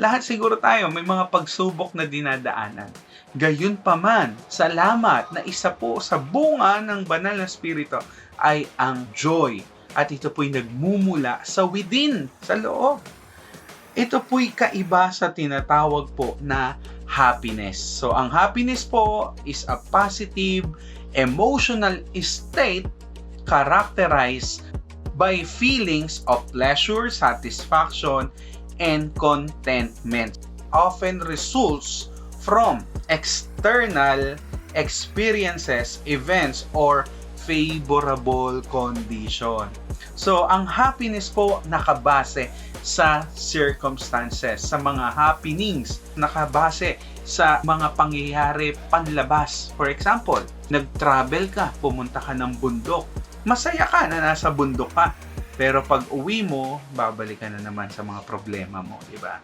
Lahat siguro tayo may mga pagsubok na dinadaanan. Gayunpaman, salamat na isa po sa bunga ng banal na spirito ay ang joy. At ito po'y nagmumula sa within, sa loob. Ito po'y kaiba sa tinatawag po na happiness. So, ang happiness po is a positive emotional state characterized by feelings of pleasure, satisfaction, and contentment. Often results from external experiences, events, or favorable condition. So, ang happiness po nakabase sa circumstances, sa mga happenings, nakabase sa mga pangyayari panlabas. For example, nag-travel ka, pumunta ka ng bundok. Masaya ka na nasa bundok ka. Pero pag uwi mo, babalik ka na naman sa mga problema mo, di ba?